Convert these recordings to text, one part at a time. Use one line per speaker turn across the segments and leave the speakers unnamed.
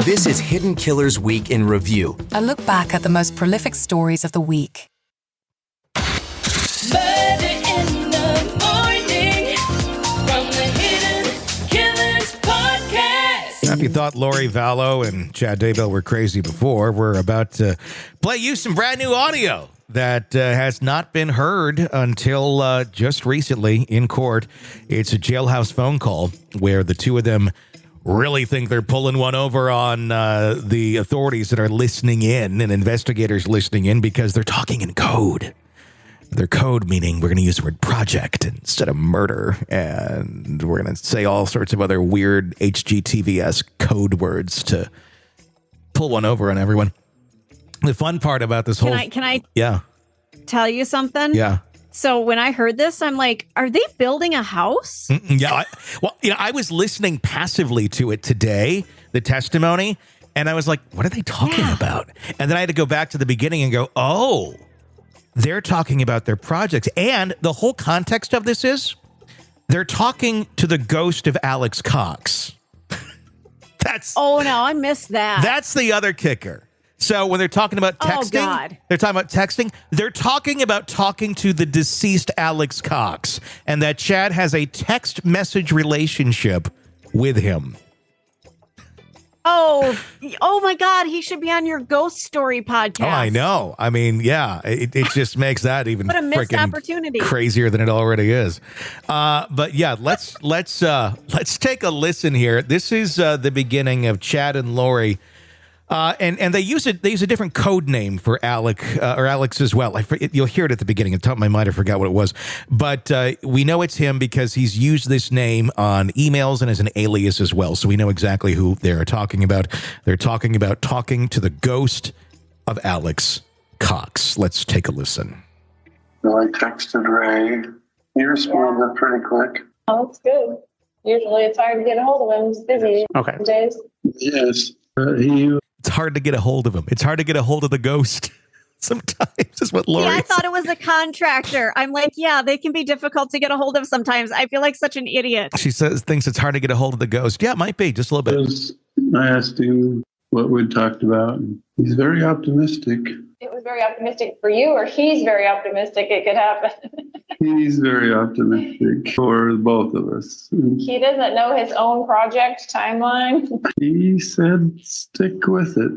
This is Hidden Killers Week in Review.
A look back at the most prolific stories of the week.
Murder in the morning from the Hidden Killers podcast.
If you thought Lori Vallow and Chad Daybell were crazy before, we're about to play you some brand new audio that has not been heard until just recently in court. It's a Jailhouse phone call where the two of them really think they're pulling one over on the authorities that are listening in and investigators listening in because they're talking in code. Their code meaning we're going to use the word project instead of murder, and we're going to say all sorts of other weird HGTV-esque code words to pull one over on everyone. The fun part about this whole...
Can I
yeah.
tell you something?
Yeah.
So when I heard this, I'm like, are they building a house?
Yeah. I was listening passively to it today, the testimony, and I was like, what are they talking about? And then I had to go back to the beginning and go, oh, they're talking about their projects. And the whole context of this is they're talking to the ghost of Alex Cox.
Oh, no, I missed that.
That's the other kicker. So when they're talking about texting, they're talking about talking to the deceased Alex Cox, and that Chad has a text message relationship with him.
Oh my God, he should be on your ghost story podcast.
Oh, I know. I mean, yeah, it just makes that even
what a missed
freaking
opportunity.
Crazier than it already is. But yeah, let's take a listen here. This is the beginning of Chad and Lori. And they use a different code name for Alex as well. You'll hear it at the beginning. At the top of my mind, I forgot what it was. But we know it's him because he's used this name on emails and as an alias as well. So we know exactly who they're talking about. They're talking about talking to the ghost of Alex Cox. Let's take a listen.
So I texted Ray. He responded pretty quick.
Oh, that's good. Usually it's hard to get a hold of him. He's busy days.
Yes.
It's hard to get a hold of him. It's hard to get a hold of the ghost. Sometimes is what Lori.
Yeah, I thought it was a contractor. I'm like, yeah, they can be difficult to get a hold of sometimes. I feel like such an idiot.
She thinks it's hard to get a hold of the ghost. Yeah, it might be just a little bit.
I asked him what we'd talked about. He's very optimistic.
It was very optimistic for you, or he's very optimistic it could happen.
He's very optimistic for both of us.
He doesn't know his own project timeline.
He said stick with it.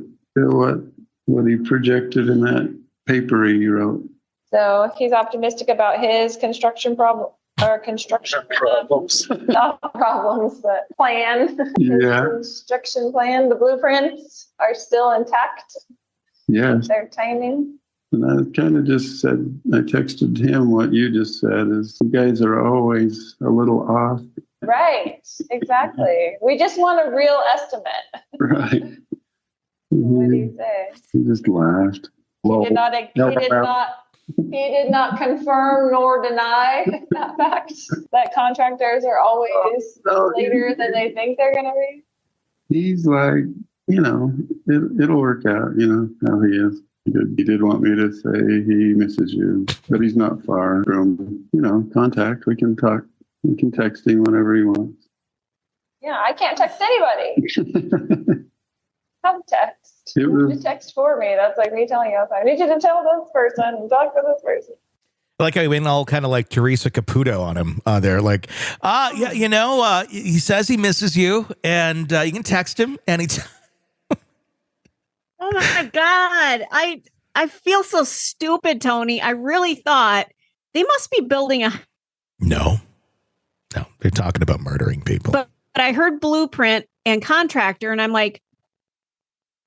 What he projected in that paper he wrote.
So he's optimistic about his construction problems. Not problems, but plan.
Yeah.
His construction plan, the blueprints are still intact.
Yes.
Their timing.
And I kind of just said, I texted him what you just said, is you guys are always a little off.
Right, exactly. We just want a real estimate.
Right.
What do you say?
He just laughed.
He did not confirm nor deny that fact that contractors are always later than they think they're going to be.
He's like, it'll work out, how he is. He did want me to say he misses you, but he's not far from, contact. We can talk. We can text him whenever he wants.
Yeah, I can't text anybody. Have text. You text for me. That's like me telling you, I need you to tell this person and talk to this person.
Like I went all kind of like Teresa Caputo on him there. Like, he says he misses you, and you can text him anytime.
Oh my God. I feel so stupid, Tony. I really thought they must be building a...
No, they're talking about murdering people.
But I heard blueprint and contractor, and I'm like,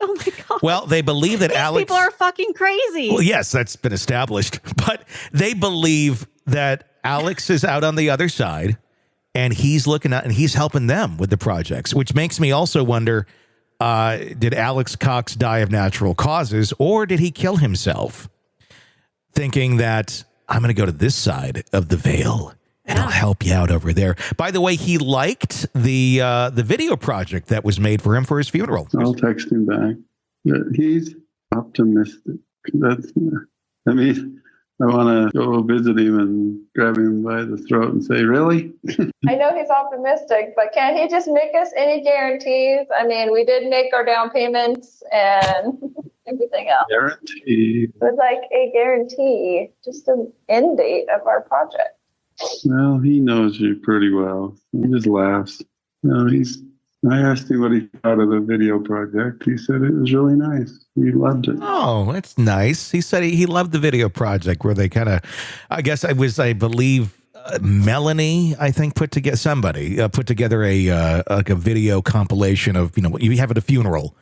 oh my God.
Well, they believe that
These people are fucking crazy.
Well, yes, that's been established. But they believe that Alex is out on the other side, and he's looking at and he's helping them with the projects, which makes me also wonder, did Alex Cox die of natural causes, or did he kill himself? Thinking that I'm going to go to this side of the veil and I'll help you out over there. By the way, he liked the video project that was made for him for his funeral.
I'll text him back. He's optimistic. I want to go visit him and grab him by the throat and say, really?
I know he's optimistic, but can he just make us any guarantees? I mean, we did make our down payments and everything else.
Guarantee.
It was like a guarantee, just an end date of our project.
Well, he knows you pretty well. He just laughs. No, I asked him what he thought of the video project. He said it was really nice. He loved it.
Oh, that's nice. He said he loved the video project where they kind of, I believe, Melanie, I think, put together a video compilation of, you have at a funeral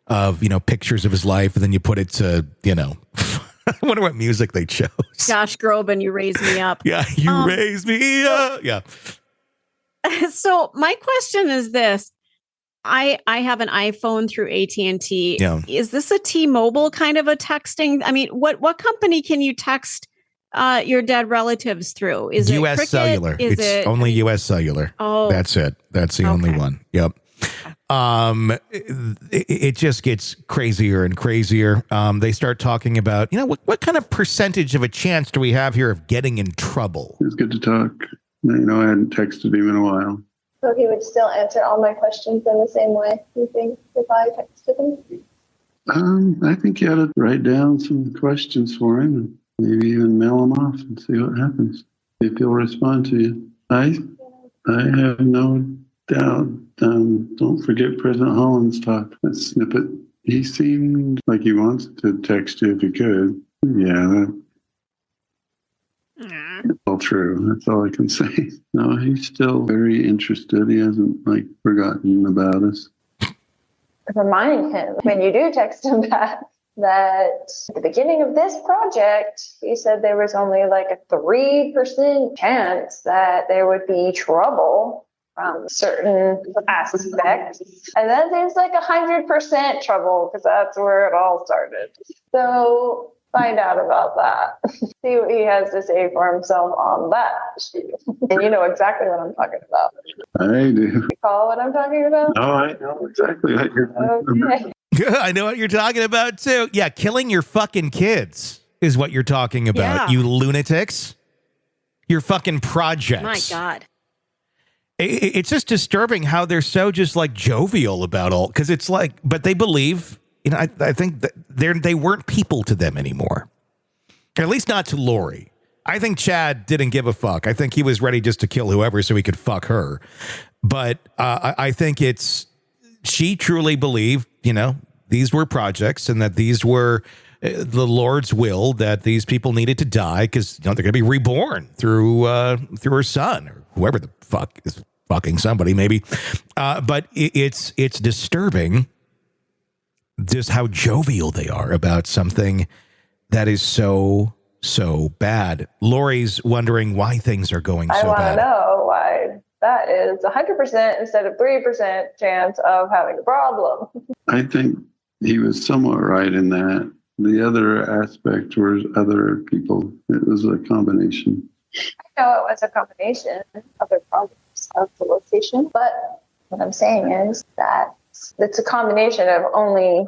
of, pictures of his life, and then you put it to, I wonder what music they chose.
Josh Groban, You Raise Me Up.
Yeah, you raise me up. Yeah.
So my question is this. I have an iPhone through AT&T.
Yeah.
Is this a T-Mobile kind of a texting? I mean, what company can you text your dead relatives through? Is it
US
Cricket?
Cellular. It's only US Cellular.
Oh.
That's it. That's the only one. Yep. It just gets crazier and crazier. They start talking about, what kind of percentage of a chance do we have here of getting in trouble?
It was good to talk. I hadn't texted him in a while.
So he would still answer all my questions in the same way, you think, if I texted him?
I think you ought to write down some questions for him and maybe even mail them off and see what happens. If he'll respond to you. I have no doubt. Don't forget President Holland's talk. That snippet. He seemed like he wants to text you if he could. Yeah, that's all true. That's all I can say. No, he's still very interested. He hasn't forgotten about us.
Remind him when you do text him back that at the beginning of this project, he said there was only a 3% chance that there would be trouble from certain aspects. And then there's 100% trouble because that's where it all started. So find out about that. See what he has to say for himself on that issue. And you know exactly what I'm talking about.
I do.
Recall what I'm talking about?
No, I know exactly what you're talking about.
Okay.
I know what you're talking about, too. Yeah, killing your fucking kids is what you're talking about,
Yeah.
you lunatics. Your fucking projects.
My God.
It's just disturbing how they're so just jovial about all, because it's but they believe, I think that they weren't people to them anymore. At least not to Lori. I think Chad didn't give a fuck. I think he was ready just to kill whoever so he could fuck her. But I think she truly believed, these were projects and that these were the Lord's will, that these people needed to die because they're going to be reborn through her son or whoever the fuck is fucking somebody, maybe. But it's disturbing just how jovial they are about something that is so bad. Lori's wondering why things are going so bad.
I want to know why that is 100% instead of 3% chance of having a problem.
I think he was somewhat right in that. The other aspect was other people. It was a combination.
I know it was a combination of other problems of the location, but what I'm saying is that it's a combination of only,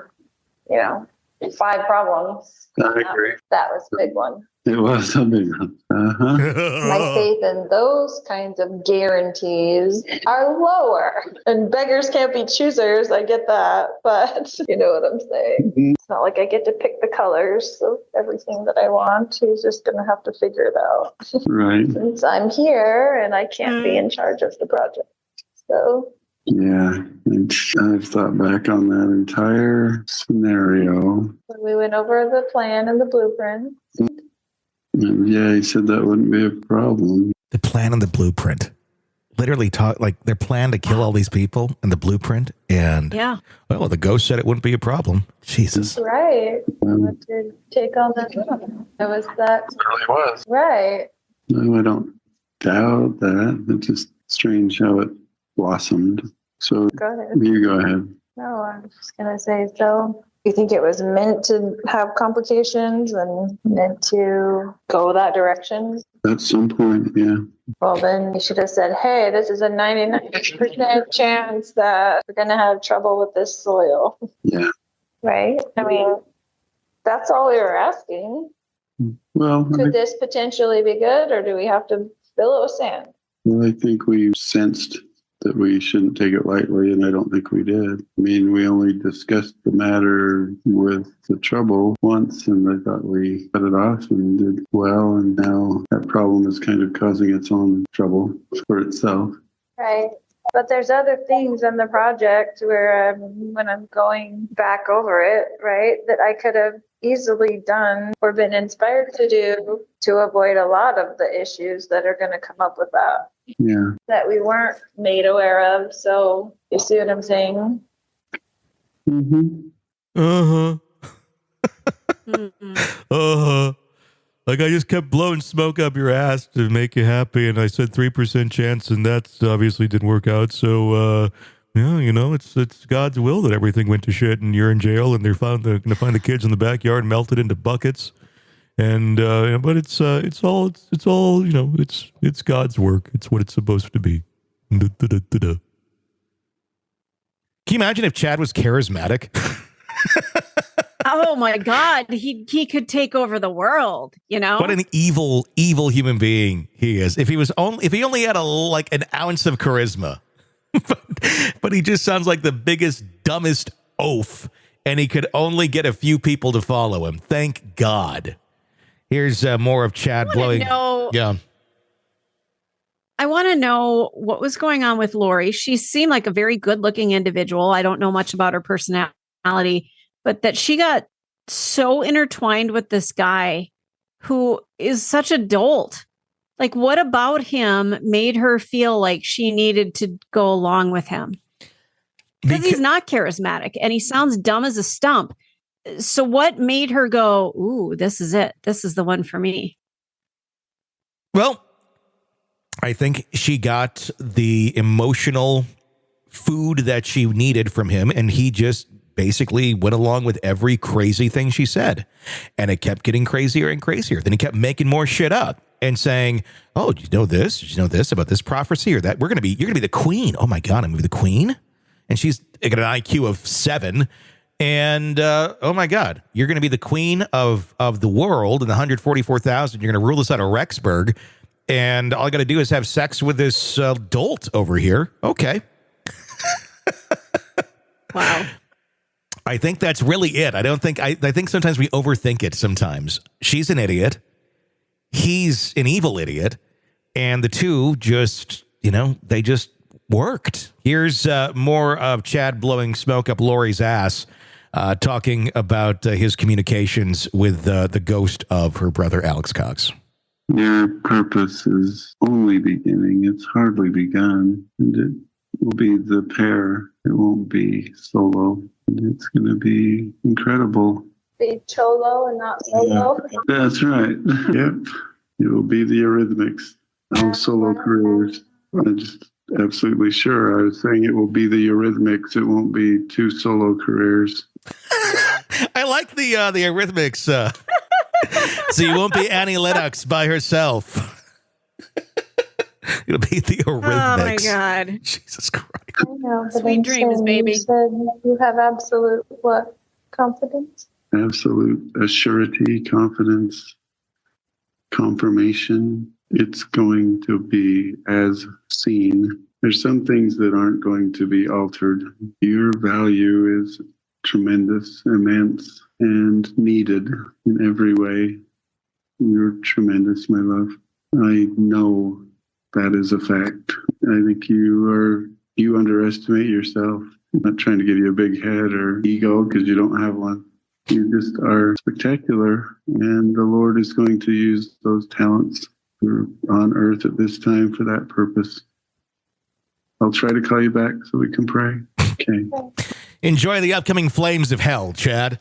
5 problems.
I agree.
That was a big one.
It was a big one.
My faith in those kinds of guarantees are lower. And beggars can't be choosers. I get that. But you know what I'm saying. It's not like I get to pick the colors of everything that I want. He's just going to have to figure it out.
Right.
Since I'm here and I can't be in charge of the project. So.
Yeah. I've thought back on that entire scenario.
When we went over the plan and the blueprint.
And yeah, he said that wouldn't be a problem.
The plan and the blueprint. Literally their plan to kill all these people and the blueprint. And well, the ghost said it wouldn't be a problem. Jesus.
Right. I want to take on that. It was that.
It really was.
Right.
No, I don't doubt that. It's just strange how it blossomed. So
Go ahead.
you go ahead.
No, I'm just going to say, so you think it was meant to have complications and meant to go that direction?
At some point, yeah.
Well, then you should have said, hey, this is a 99% chance that we're going to have trouble with this soil.
Yeah.
Right? I mean, that's all we were asking.
Well,
Could this potentially be good, or do we have to fill it with sand?
I think we sensed that we shouldn't take it lightly, and I don't think we did. I mean, we only discussed the matter with the trouble once, and I thought we cut it off and did well, and now that problem is kind of causing its own trouble for itself.
Right. But there's other things in the project where when I'm going back over it, right, that I could have easily done or been inspired to do to avoid a lot of the issues that are going to come up with that.
Yeah.
That we weren't made aware of. So you see what I'm saying?
Mm-hmm.
Uh-huh. Uh-huh. Like, I just kept blowing smoke up your ass to make you happy, and I said 3% chance, and that obviously didn't work out. So, yeah, you know, it's God's will that everything went to shit, and you're in jail, and they're going to find the kids in the backyard melted into buckets. And but it's all you know, it's God's work. It's what it's supposed to be. Can you imagine if Chad was charismatic?
Oh my God, he could take over the world, you know?
What an evil human being he is. If he only had an ounce of charisma. but he just sounds like the biggest, dumbest oaf, and he could only get a few people to follow him. Thank God. Here's more of Chad blowing. Yeah.
I want to know what was going on with Lori. She seemed like a very good-looking individual. I don't know much about her personality, but that she got so intertwined with this guy who is such a dolt. Like, what about him made her feel like she needed to go along with him? Because he's not charismatic and he sounds dumb as a stump. So what made her go, ooh, this is it. This is the one for me?
Well, I think she got the emotional food that she needed from him, and he just basically went along with every crazy thing she said. And it kept getting crazier and crazier. Then he kept making more shit up and saying, oh, did you know this? Did you know this about this prophecy or that? You're going to be the queen. Oh my God, I'm going to be the queen. And she's got an IQ of 7. And, oh my God, you're going to be the queen of the world and the 144,000. You're going to rule this out of Rexburg. And all I got to do is have sex with this dolt over here. Okay.
Wow.
I think that's really it. I think sometimes we overthink it sometimes. She's an idiot. He's an evil idiot. And the two just, they just worked. Here's more of Chad blowing smoke up Lori's ass, talking about his communications with the ghost of her brother, Alex Cox.
Your purpose is only beginning. It's hardly begun. And it will be the pair. It won't be solo. And it's going to be incredible.
Be cholo and not solo.
Yeah, that's right. Yep. It will be the Eurythmics. No solo careers. I'm just absolutely sure. I was saying it will be the Eurythmics. It won't be 2 solo careers.
I like the Eurythmics. So you won't be Annie Lennox by herself. It'll be the Eurythmics.
Oh my God.
Jesus Christ.
I know, but
Sweet dreams, baby.
You said you have absolute what? Confidence?
Absolute assurity, confidence, confirmation. It's going to be as seen. There's some things that aren't going to be altered. Your value is tremendous, immense, and needed in every way. You're tremendous, my love. I know that is a fact. I think you underestimate yourself. I'm not trying to give you a big head or ego because you don't have one. You just are spectacular, and the Lord is going to use those talents on earth at this time for that purpose. I'll try to call you back so we can pray. Okay.
Enjoy the upcoming flames of hell, Chad.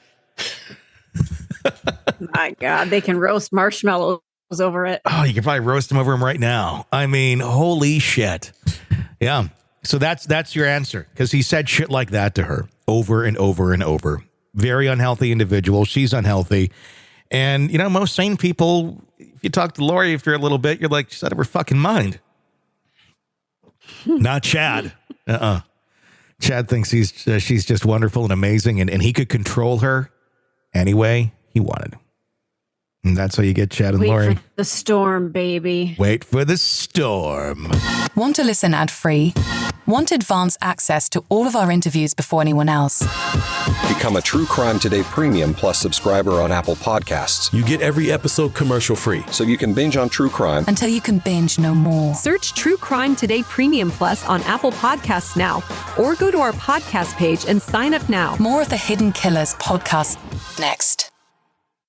My God, they can roast marshmallows over it.
Oh, you can probably roast them over him right now. I mean, holy shit. Yeah. So that's your answer, because he said shit like that to her over and over and over. Very unhealthy individual. She's unhealthy. And, most sane people, if you talk to Lori after a little bit, you're like, she's out of her fucking mind. Not Chad. Chad thinks she's just wonderful and amazing, and he could control her any way he wanted. And that's how you get Chad and
Wait
Lori.
for the storm, baby.
Wait for the storm.
Want to listen ad-free? Want advanced access to all of our interviews before anyone else?
Become a True Crime Today Premium Plus subscriber on Apple Podcasts.
You get every episode commercial-free.
So you can binge on true crime
Until you can binge no more.
Search True Crime Today Premium Plus on Apple Podcasts now, or go to our podcast page and sign up now.
More of the Hidden Killers podcast next.